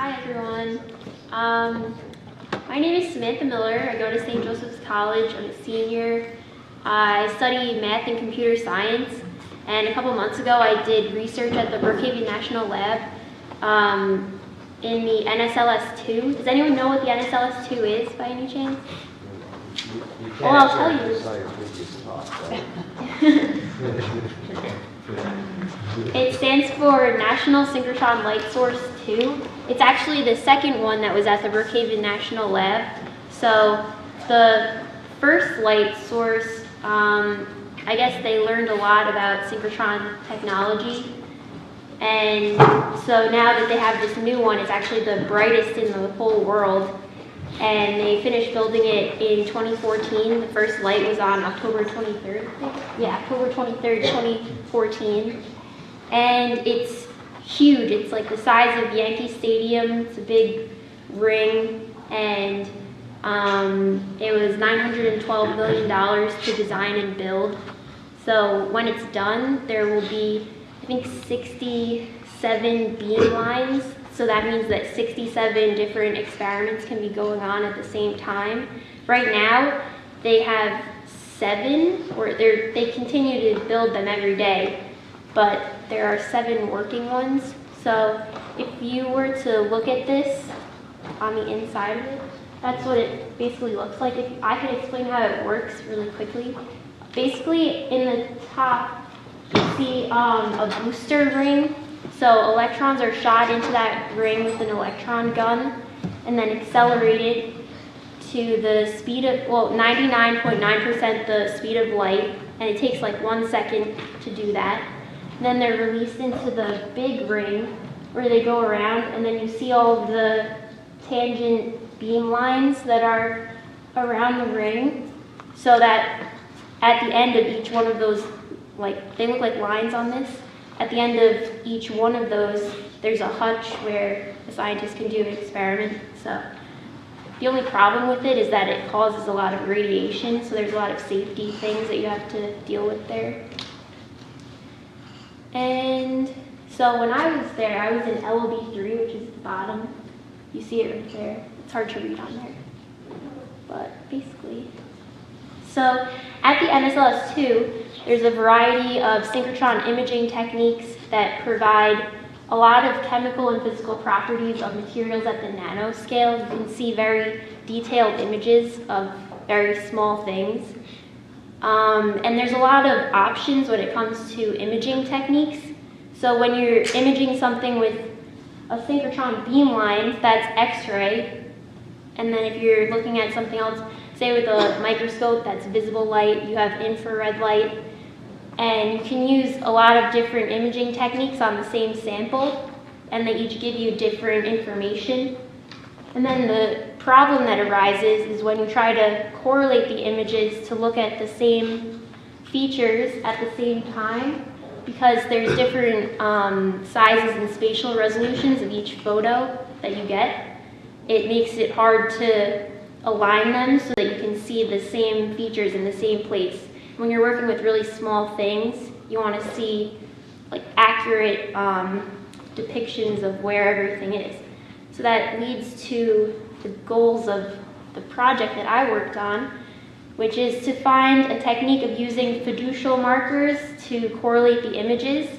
Hi everyone. My name is Samantha Miller. I go to St. Joseph's College. I'm a senior. I study math and computer science. And a couple months ago I did research at the Brookhaven National Lab in the NSLS-2. Does anyone know what the NSLS-2 is by any chance? Well, I'll tell you. It stands for National Synchrotron Light Source 2. It's actually the second one that was at the Brookhaven National Lab. So the first light source, I guess they learned a lot about synchrotron technology. And so now that they have this new one, it's actually the brightest in the whole world. And they finished building it in 2014. The first light was on October 23rd, I think. Yeah, October 23rd, 2014. And it's huge. It's like the size of Yankee Stadium. It's a big ring. And it was $912 million to design and build. So when it's done, there will be, I think, 67 beam lines. So that means that 67 different experiments can be going on at the same time. Right now, they have 7, or they continue to build them every day, but there are 7 working ones. So if you were to look at this on the inside of it, that's what it basically looks like. If I could explain how it works really quickly. Basically, in the top, you see a booster ring. So electrons are shot into that ring with an electron gun and then accelerated to the speed of, well, 99.9% the speed of light, and it takes like 1 second to do that. And then they're released into the big ring where they go around, and then you see all of the tangent beam lines that are around the ring, so that at the end of each one of those, like, they look like lines on this. At the end of each one of those, there's a hutch where the scientists can do an experiment. So the only problem with it is that it causes a lot of radiation, so there's a lot of safety things that you have to deal with there. And so when I was there, I was in LOB3, which is the bottom. You see it right there. It's hard to read on there, but basically. So at the NSLS-2, there's a variety of synchrotron imaging techniques that provide a lot of chemical and physical properties of materials at the nanoscale. You can see very detailed images of very small things. And there's a lot of options when it comes to imaging techniques. So when you're imaging something with a synchrotron beam line, that's X-ray. And then if you're looking at something else, say with a microscope, that's visible light, you have infrared light. And you can use a lot of different imaging techniques on the same sample, and they each give you different information. And then the problem that arises is when you try to correlate the images to look at the same features at the same time, because there's different sizes and spatial resolutions of each photo that you get. It makes it hard to align them so that you can see the same features in the same place. When you're working with really small things, you want to see like accurate depictions of where everything is. So that leads to the goals of the project that I worked on, which is to find a technique of using fiducial markers to correlate the images.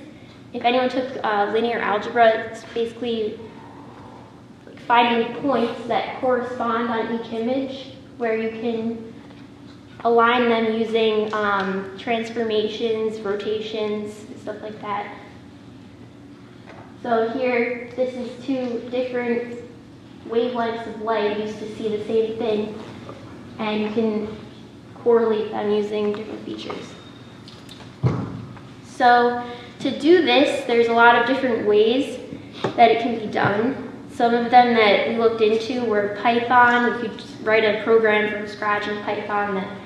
If anyone took linear algebra, it's basically like finding points that correspond on each image where you can align them using transformations, rotations, stuff like that. So here, this is 2 different wavelengths of light used to see the same thing, and you can correlate them using different features. So to do this, there's a lot of different ways that it can be done. Some of them that we looked into were Python. You could just write a program from scratch in Python that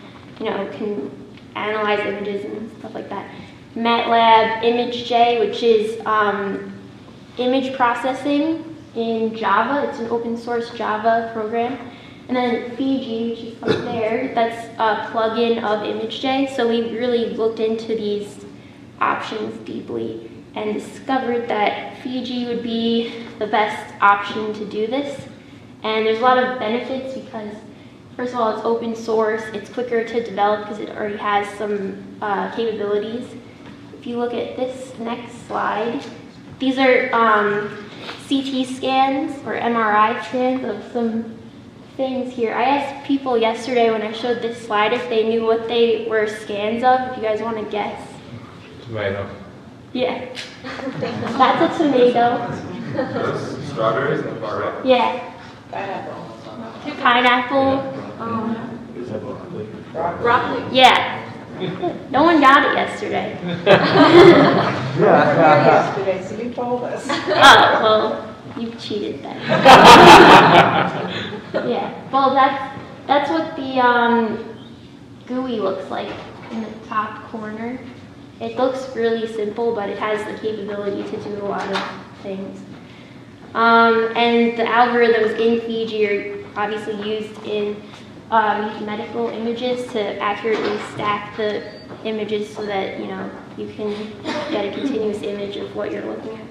can analyze images and stuff like that. MATLAB ImageJ, which is image processing in Java. It's an open source Java program. And then Fiji, which is up there, that's a plugin of ImageJ. So we really looked into these options deeply and discovered that Fiji would be the best option to do this. And there's a lot of benefits because, first of all, it's open source, it's quicker to develop because it already has some capabilities. If you look at this next slide, these are CT scans or MRI scans of some things here. I asked people yesterday when I showed this slide if they knew what they were scans of, if you guys want to guess. Tomato. Yeah. That's a tomato. Strawberries? Right. Yeah. Pineapple. Broccoli. Yeah. No one got it yesterday. We were here yesterday, so you told us. Oh, well, you cheated then. Yeah. Well, that's what the GUI looks like in the top corner. It looks really simple, but it has the capability to do a lot of things. And the algorithms in Fiji are obviously used in medical images to accurately stack the images so that you can get a continuous image of what you're looking at.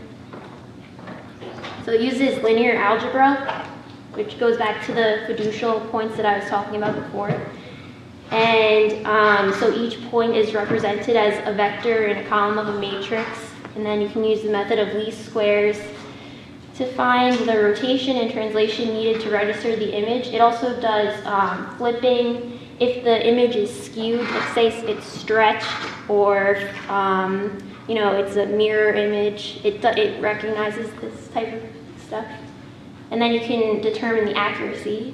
So it uses linear algebra, which goes back to the fiducial points that I was talking about before. And so each point is represented as a vector in a column of a matrix, and then you can use the method of least squares to find the rotation and translation needed to register the image. It also does flipping. If the image is skewed, let's say it's stretched or it's a mirror image, it recognizes this type of stuff. And then you can determine the accuracy.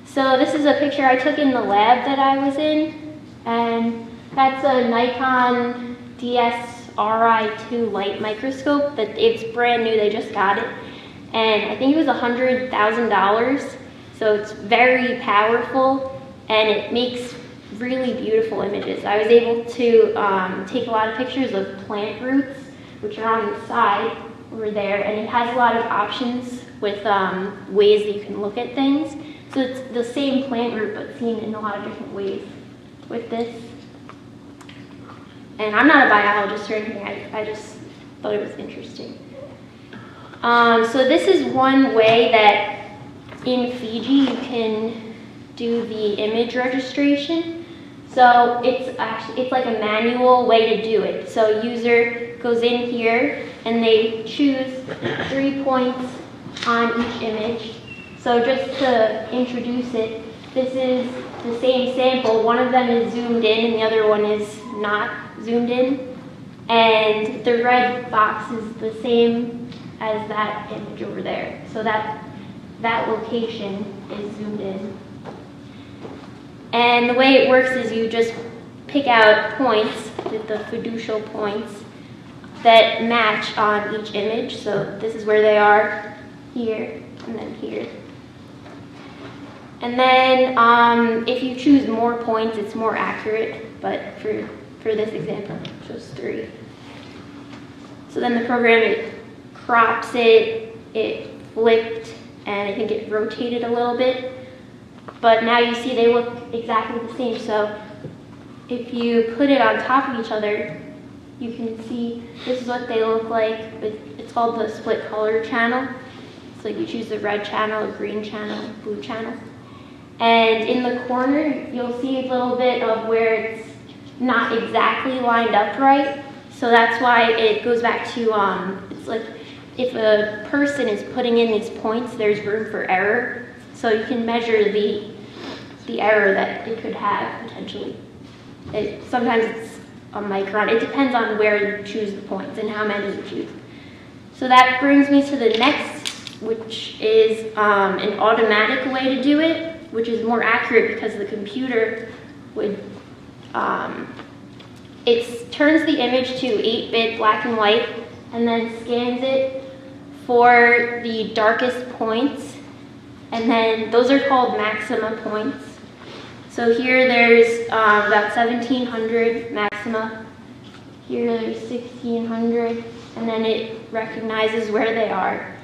So this is a picture I took in the lab that I was in, and that's a Nikon DSRI-2 light microscope. It's brand new, they just got it. And I think it was $100,000, so it's very powerful, and it makes really beautiful images. I was able to take a lot of pictures of plant roots, which are on the side over there, and it has a lot of options with ways that you can look at things. So it's the same plant root, but seen in a lot of different ways with this. And I'm not a biologist or anything, I just thought it was interesting. So this is one way that in Fiji you can do the image registration. So it's like a manual way to do it. So user goes in here and they choose 3 points on each image. So just to introduce it, this is the same sample. One of them is zoomed in and the other one is not zoomed in. And the red box is the same as that image over there. So that location is zoomed in. And the way it works is you just pick out points, the fiducial points, that match on each image. So this is where they are, here, and then here. And then if you choose more points, it's more accurate, but for this example, I chose 3. So then the program, it crops it flipped, and I think it rotated a little bit. But now you see they look exactly the same. So if you put it on top of each other, you can see this is what they look like. It's called the split color channel. So you choose the red channel, green channel, blue channel. And in the corner, you'll see a little bit of where it's not exactly lined up right. So that's why it goes back to, it's like if a person is putting in these points, there's room for error. So you can measure the error that it could have potentially. Sometimes it's a micron. It depends on where you choose the points and how many you choose. So that brings me to the next, which is an automatic way to do it, which is more accurate because the computer would, it turns the image to 8-bit black and white and then scans it for the darkest points, and then those are called maxima points. So here there's about 1,700 maxima, here there's 1,600, and then it recognizes where they are.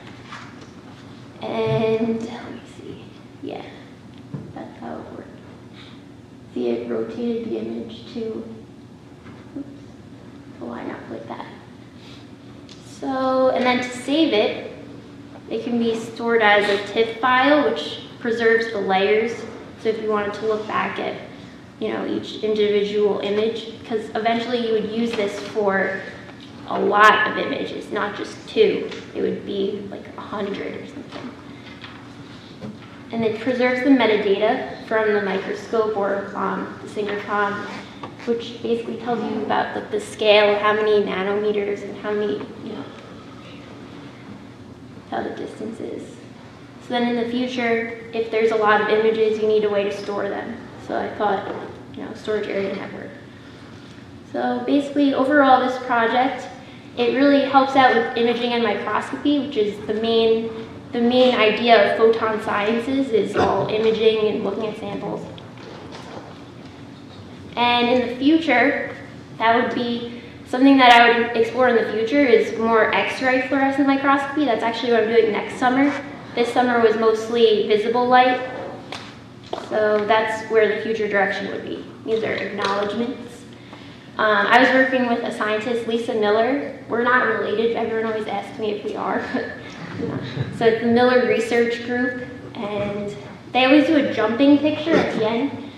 And let me see, yeah. That's how it worked. See, it rotated the image to line up like that. So, and then to save it, it can be stored as a TIFF file, which preserves the layers. So if you wanted to look back at, each individual image, because eventually you would use this for a lot of images, not just 2. It would be like 100 or something. And it preserves the metadata from the microscope or the synchrotron, which basically tells you about the scale, how many nanometers and how many, how the distance is. So then in the future, if there's a lot of images, you need a way to store them. So I thought, storage area network. So basically, overall, this project, it really helps out with imaging and microscopy, which is the main idea of photon sciences, is all imaging and looking at samples. And in the future, that would be something that I would explore in the future is more X-ray fluorescent microscopy. That's actually what I'm doing next summer. This summer was mostly visible light. So that's where the future direction would be. These are acknowledgements. I was working with a scientist, Lisa Miller. We're not related. Everyone always asks me if we are. So it's the Miller Research Group, and they always do a jumping picture at the end.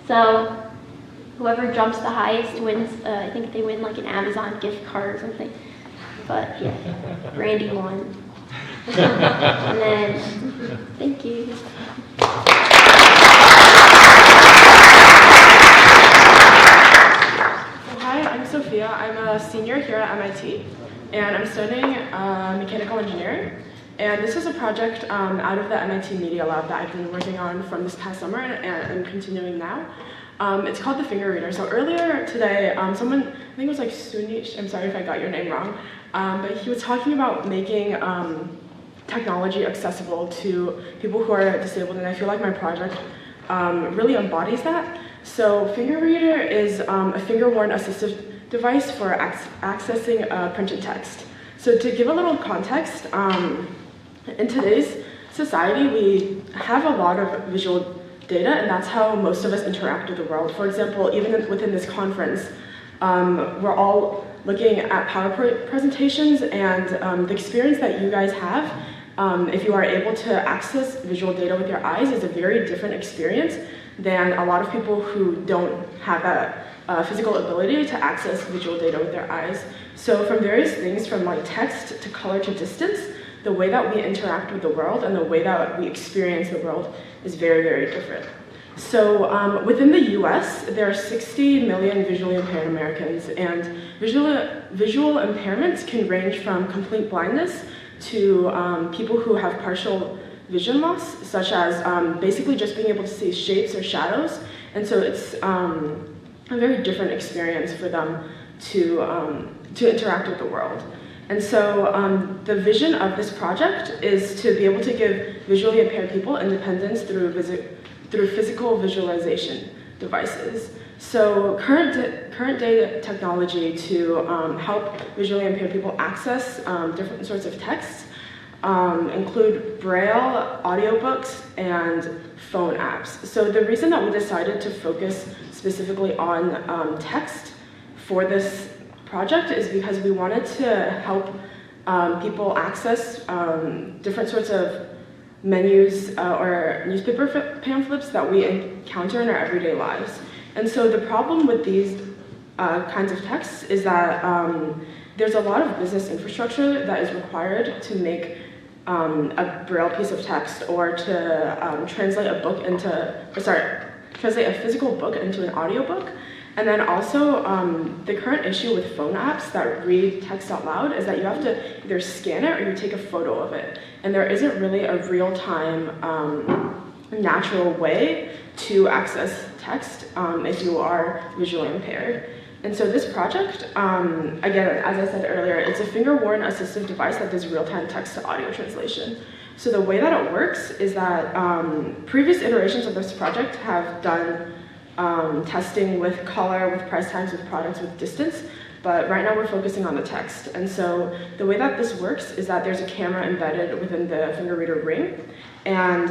So whoever jumps the highest wins. I think they win like an Amazon gift card or something. But yeah, Brandy won. And then, thank you. Sophia. I'm a senior here at MIT, and I'm studying mechanical engineering. And this is a project out of the MIT Media Lab that I've been working on from this past summer and continuing now. It's called the finger reader. So earlier today, someone, I think it was like Sunish, I'm sorry if I got your name wrong, but he was talking about making technology accessible to people who are disabled, and I feel like my project really embodies that. So finger reader is a finger-worn assistive device for accessing printed text. So to give a little context, in today's society, we have a lot of visual data, and that's how most of us interact with the world. For example, even within this conference, we're all looking at PowerPoint presentations, and the experience that you guys have, if you are able to access visual data with your eyes, is a very different experience than a lot of people who don't have that physical ability to access visual data with their eyes. So from various things, from like text to color to distance, the way that we interact with the world and the way that we experience the world is very, very different. So within the US, there are 60 million visually impaired Americans, and visual impairments can range from complete blindness to people who have partial vision loss, such as basically just being able to see shapes or shadows. And so it's a very different experience for them to interact with the world. And so the vision of this project is to be able to give visually impaired people independence through physical visualization devices. So current day technology to help visually impaired people access different sorts of texts include Braille, audiobooks, and phone apps. So the reason that we decided to focus specifically on text for this project is because we wanted to help people access different sorts of menus or newspaper pamphlets that we encounter in our everyday lives. And so the problem with these kinds of texts is that there's a lot of business infrastructure that is required to make a Braille piece of text, or to translate a physical book into an audiobook. And then also, the current issue with phone apps that read text out loud is that you have to either scan it or you take a photo of it. And there isn't really a real-time, natural way to access text if you are visually impaired. And so this project, again, as I said earlier, it's a finger-worn assistive device that does real-time text-to-audio translation. So the way that it works is that previous iterations of this project have done testing with color, with price tags, with products, with distance, but right now we're focusing on the text. And so the way that this works is that there's a camera embedded within the finger reader ring, and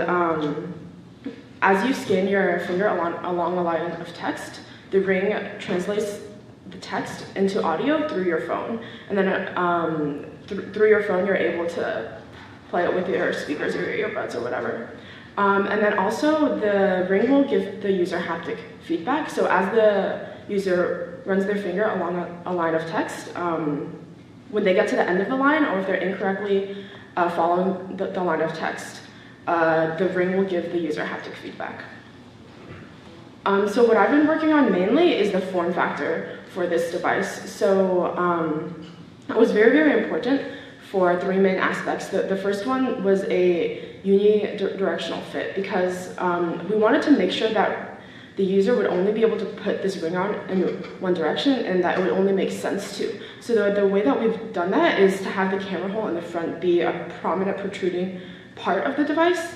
as you scan your finger along the line of text, the ring translates the text into audio through your phone, and then through your phone, you're able to play it with your speakers or your earbuds or whatever. And then also the ring will give the user haptic feedback. So as the user runs their finger along a line of text, when they get to the end of the line, or if they're incorrectly following the line of text, the ring will give the user haptic feedback. So what I've been working on mainly is the form factor for this device. So it was very, very important for three main aspects. The first one was a unidirectional fit, because we wanted to make sure that the user would only be able to put this ring on in one direction, and that it would only make sense to. So the way that we've done that is to have the camera hole in the front be a prominent protruding part of the device,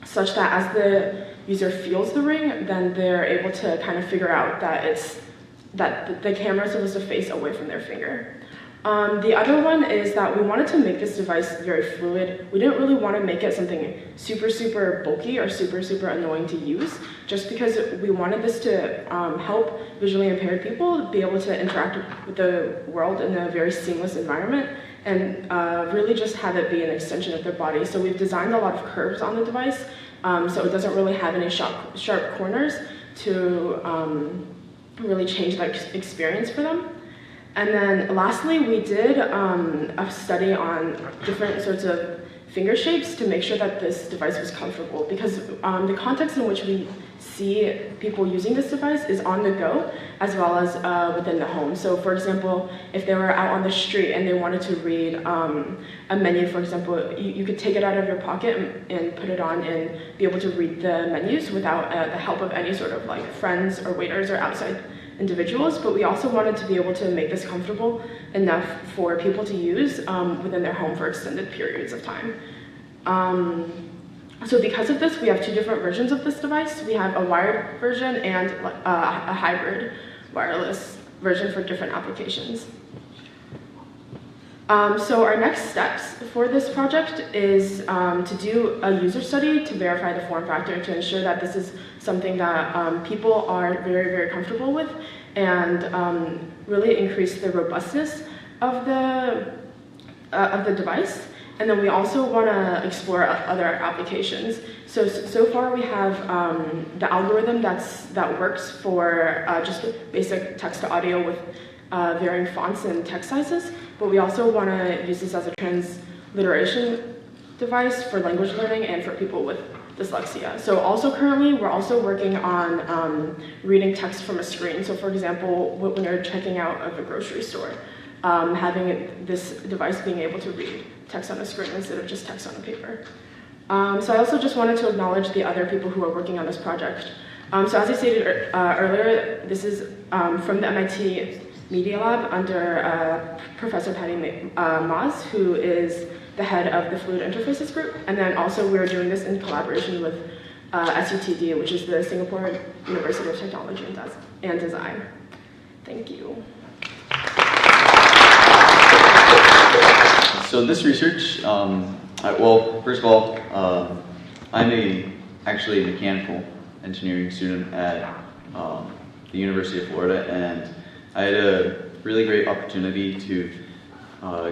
such that as the user feels the ring, then they're able to kind of figure out that the camera is supposed to face away from their finger. The other one is that we wanted to make this device very fluid. We didn't really want to make it something super, super bulky or super, super annoying to use, just because we wanted this to help visually impaired people be able to interact with the world in a very seamless environment, and really just have it be an extension of their body. So we've designed a lot of curves on the device, so it doesn't really have any sharp corners to really change that experience for them. And then lastly, we did a study on different sorts of finger shapes to make sure that this device was comfortable, because the context in which we see people using this device is on the go as well as within the home. So for example, if they were out on the street and they wanted to read a menu, for example, you could take it out of your pocket and put it on and be able to read the menus without the help of any sort of like friends or waiters or outside individuals. But we also wanted to be able to make this comfortable enough for people to use within their home for extended periods of time. So because of this, we have two different versions of this device. We have a wired version and a hybrid wireless version for different applications. So our next steps for this project is to do a user study to verify the form factor, to ensure that this is something that people are very, very comfortable with, and really increase the robustness of the device. And then we also want to explore other applications. So far we have the algorithm that works for just basic text to audio with varying fonts and text sizes, but we also want to use this as a transliteration device for language learning and for people with dyslexia. So also currently we're also working on reading text from a screen. So for example, when you're checking out of a grocery store, having this device being able to read text on a screen instead of just text on a paper. So I also just wanted to acknowledge the other people who are working on this project. So as I stated earlier, this is from the MIT Media Lab under Professor Patty Maas, who is the head of the Fluid Interfaces group. And then also we're doing this in collaboration with SUTD, which is the Singapore University of Technology and Design. Thank you. So this research, well, first of all, I'm actually a mechanical engineering student at the University of Florida, and I had a really great opportunity to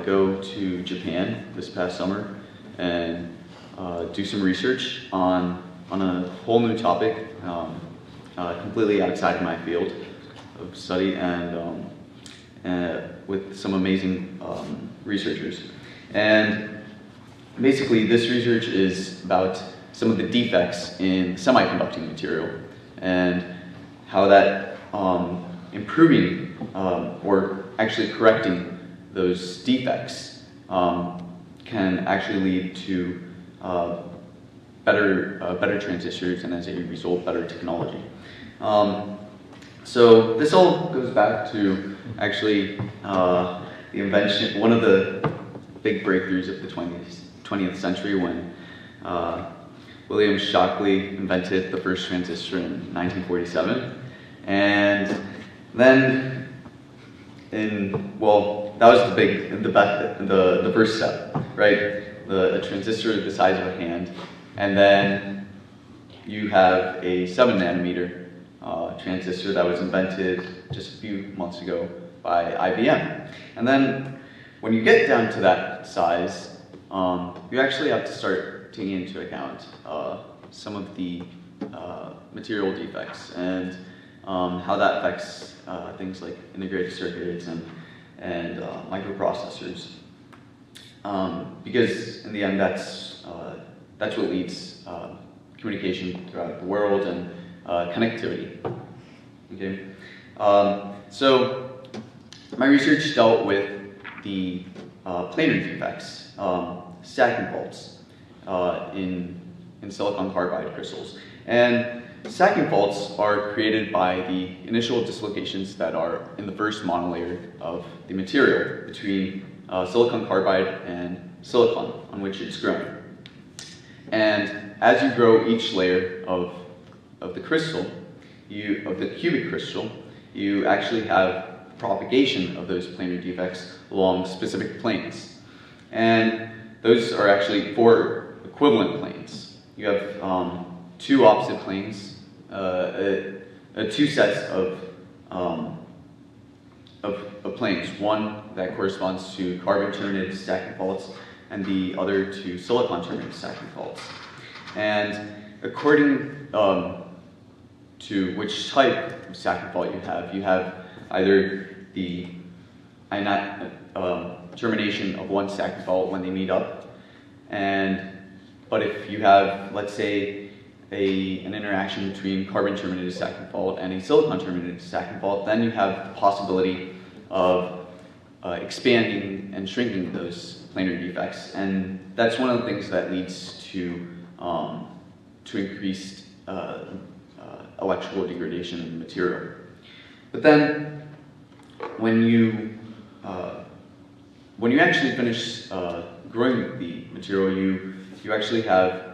go to Japan this past summer and do some research on a whole new topic, completely outside of my field of study, and with some amazing researchers. And basically this research is about some of the defects in semiconducting material and how that improving or actually correcting those defects can actually lead to better transistors, and as a result, better technology. So this all goes back to actually the invention, one of the big breakthroughs of the 20th century, when William Shockley invented the first transistor in 1947. And then well, that was the first step, right? A transistor the size of a hand, and then you have a 7 nanometer transistor that was invented just a few months ago by IBM. And then when you get down to that size, you actually have to start taking into account some of the material defects and how that affects things like integrated circuits and microprocessors. Because in the end, that's what leads communication throughout the world and connectivity. Okay, so my research dealt with the planar defects, stacking faults in silicon carbide crystals. And stacking faults are created by the initial dislocations that are in the first monolayer of the material between silicon carbide and silicon on which it's grown. And as you grow each layer of the crystal, of the cubic crystal, you actually have propagation of those planar defects along specific planes. And those are actually 4 equivalent planes. You have 2 opposite planes, 2 sets of planes. One that corresponds to carbon-terminated stacking faults, and the other to silicon-terminated stacking faults. And according to which type of stacking fault you have either the termination of one stacking fault when they meet up, but if you have, let's say, an interaction between carbon-terminated stacking fault and a silicon-terminated stacking fault, then you have the possibility of expanding and shrinking those planar defects, and that's one of the things that leads to increased electrical degradation in the material. But then, when you actually finish growing the material, you actually have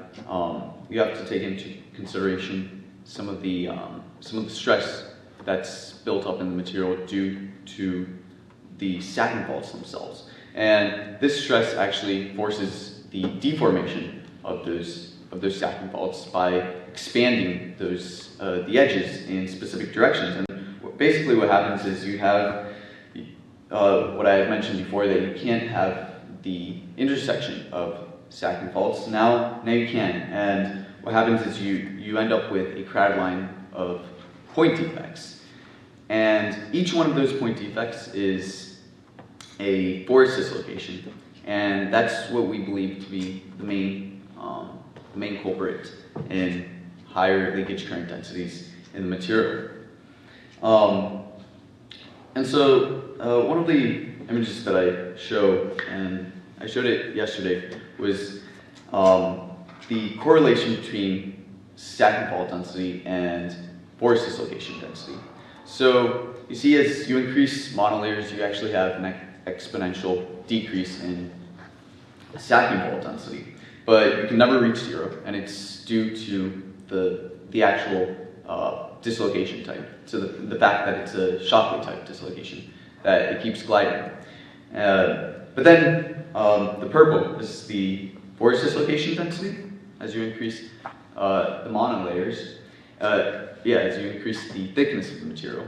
you have to take into consideration some of the stress that's built up in the material due to the stacking faults themselves. And this stress actually forces the deformation of those stacking faults by expanding the edges in specific directions. And basically what happens is you have what I had mentioned before, that you can't have the intersection of stacking faults. Now you can, and what happens is you end up with a crowd line of point defects. And each one of those point defects is a force dislocation, and that's what we believe to be the main culprit in higher leakage current densities in the material. And so one of the images that I show, and I showed it yesterday, was the correlation between stacking fault density and force dislocation density. So you see, as you increase monolayers, you actually have an exponential decrease in stacking fault density, but you can never reach 0, and it's due to the actual dislocation type, to the fact that it's a Shockley type dislocation, that it keeps gliding. But then the purple is the force dislocation density. As you increase the monolayers, as you increase the thickness of the material,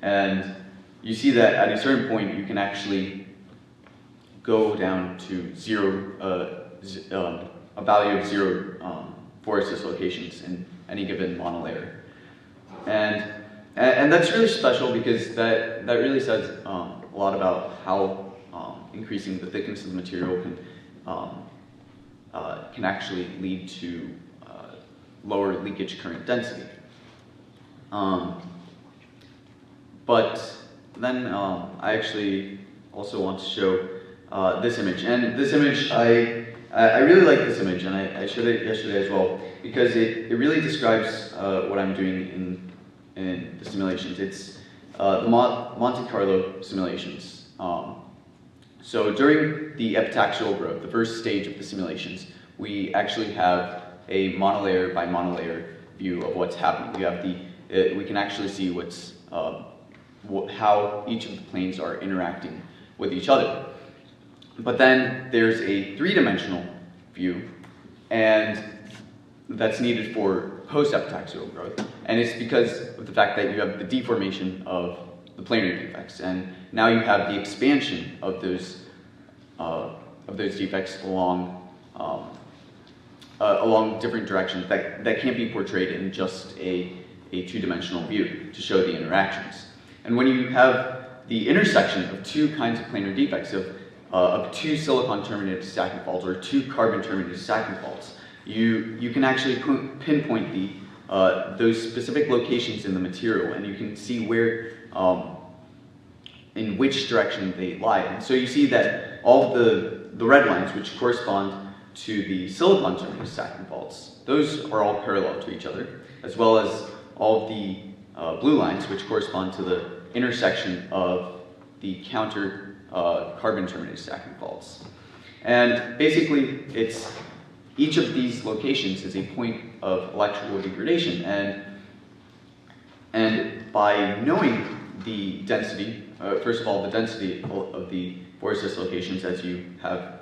and you see that at a certain point you can actually go down to 0, a value of 0 force dislocations in any given monolayer. And that's really special, because that really says a lot about how increasing the thickness of the material can actually lead to lower leakage current density. But then I actually also want to show this image, and this image, I really like this image, and I showed it yesterday as well, because it really describes what I'm doing in the simulations. It's the Monte Carlo simulations. So during the epitaxial growth, the first stage of the simulations, we actually have a monolayer by monolayer view of what's happening. We can actually see how each of the planes are interacting with each other. But then there's a 3-dimensional view, and that's needed for post-epitaxial growth. And it's because of the fact that you have the deformation of the planar defects, and now you have the expansion of those those defects along along different directions that can't be portrayed in just a two-dimensional view to show the interactions. And when you have the intersection of two kinds of planar defects, of two silicon-terminated stacking faults or two carbon-terminated stacking faults, you can actually pinpoint those specific locations in the material, and you can see where, in which direction they lie. And so you see that all of the red lines, which correspond to the silicon-terminated stacking faults, those are all parallel to each other, as well as all of the blue lines, which correspond to the intersection of the counter carbon-terminated stacking faults. And basically, each of these locations is a point of electrical degradation, and by knowing the density, first of all, the density of the vorticist locations as you have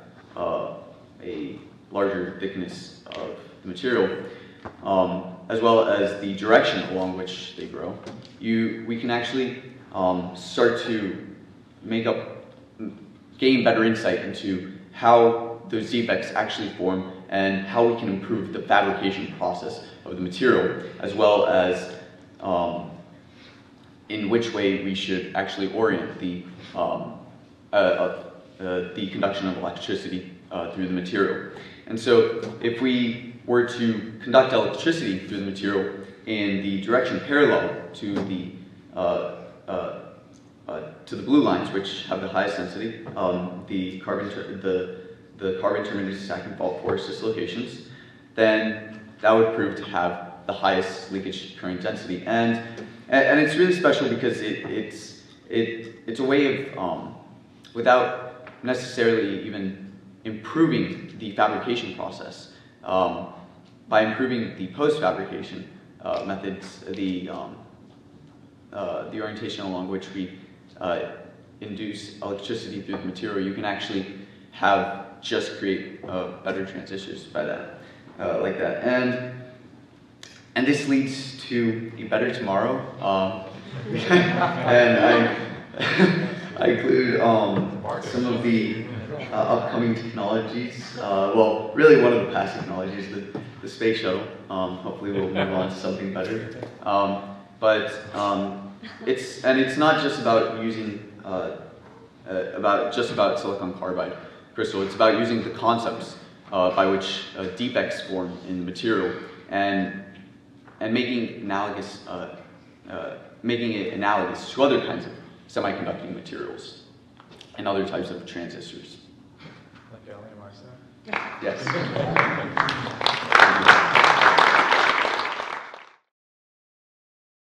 a larger thickness of the material, as well as the direction along which they grow, we can actually start to gain better insight into how those defects actually form and how we can improve the fabrication process of the material, as well as in which way we should actually orient the conduction of electricity through the material. And so if we were to conduct electricity through the material in the direction parallel to the blue lines, which have the highest density, the carbon-terminated stacking fault vorticist locations, then that would prove to have the highest leakage current density. And it's really special because it's a way of, without necessarily even improving the fabrication process, by improving the post-fabrication methods, the orientation along which we induce electricity through the material, you can actually create better transistors by that, like that. And this leads to a better tomorrow. And I include some of the upcoming technologies. Well, really one of the past technologies, the space shuttle. Hopefully we'll move on to something better. But it's not just about using about silicon carbide crystal. It's about using the concepts by which defects form in the material and making it analogous to other kinds of semiconducting materials and other types of transistors. Like gallium arsenide? Yes.